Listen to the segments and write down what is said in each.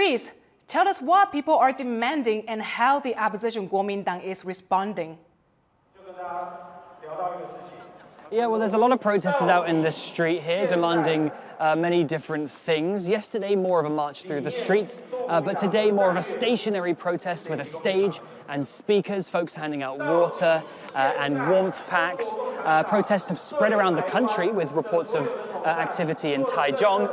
Reece, tell us what people are demanding and how the opposition Kuomintang is responding. Yeah, well, there's a lot of protesters out in the street here demanding many different things. Yesterday, more of a march through the streets, but today, more of a stationary protest with a stage and speakers, folks handing out water and warmth packs. Protests have spread around the country with reports of activity in Taichung.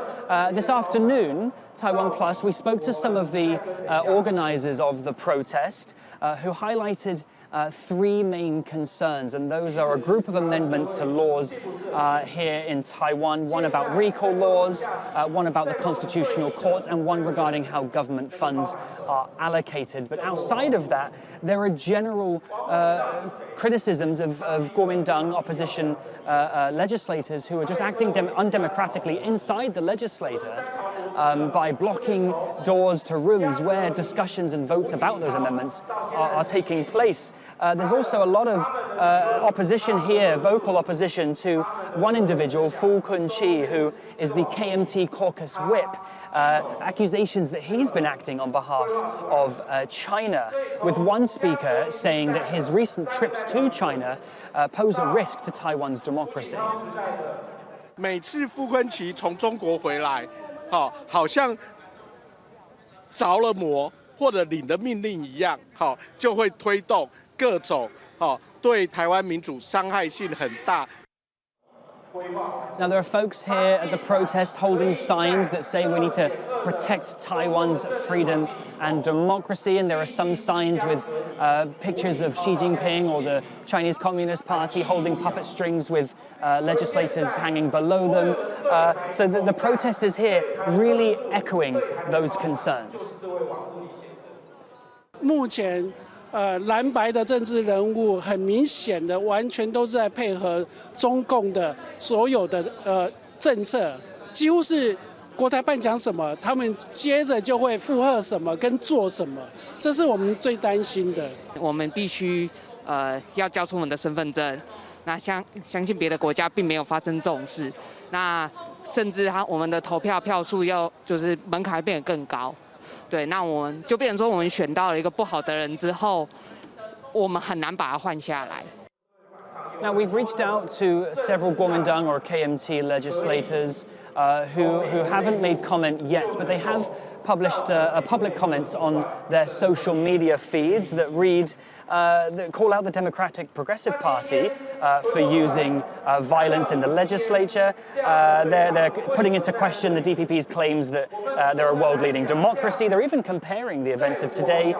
This afternoon, TaiwanPlus, we spoke to some of the organizers of the protest who highlighted three main concerns, and those are a group of amendments to laws here in Taiwan, one about recall laws, one about the Constitutional Court, and one regarding how government funds are allocated. But outside of that, there are general criticisms of Kuomintang opposition legislators who are just acting undemocratically inside the legislature by blocking doors to rooms where discussions and votes about those amendments are taking place. There's also a lot of opposition here, vocal opposition to one individual, Fu Kun-chi, who is the KMT caucus whip. Accusations that he's been acting on behalf of China, with one speaker saying that his recent trips to China pose a risk to Taiwan's democracy. 每次傅昆萁从中国回来，好像着了魔或者领了命令一样，就会推动各种对台湾民主伤害性很大。 Now, there are folks here at the protest holding signs that say we need to protect Taiwan's freedom and democracy, and there are some signs with pictures of Xi Jinping or the Chinese Communist Party holding puppet strings with legislators hanging below them. So the protesters here really echoing those concerns. 目前蓝白的政治人物很明显的，完全都是在配合中共的所有的政策，几乎是国台办讲什么，他们接着就会附和什么跟做什么，这是我们最担心的。我们必须要交出我们的身份证，那相信别的国家并没有发生这种事，那甚至我们的投票票数就是门槛变得更高。 对，那我们就变成说，我们选到了一个不好的人之后，我们很难把他换下来。 Now, we've reached out to several Kuomintang or KMT legislators who haven't made comment yet, but they have published public comments on their social media feeds that read that call out the Democratic Progressive Party for using violence in the legislature. They're putting into question the DPP's claims that they're a world-leading democracy. They're even comparing the events of today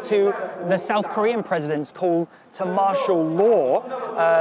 to the South Korean president's call to martial law,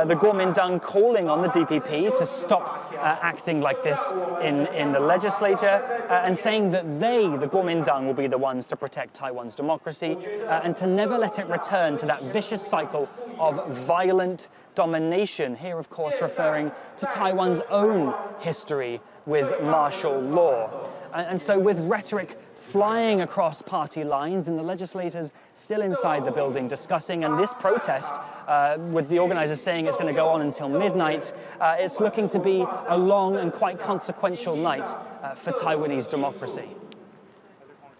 the Kuomintang calling on the DPP to stop acting like this in the legislature, and saying that they, the Kuomintang, will be the ones to protect Taiwan's democracy and to never let it return to that vicious cycle of violent domination. Here, of course, referring to Taiwan's own history with martial law. And so with rhetoric flying across party lines and the legislators still inside the building discussing, and this protest, with the organizers saying it's going to go on until midnight, it's looking to be a long and quite consequential night for Taiwanese democracy.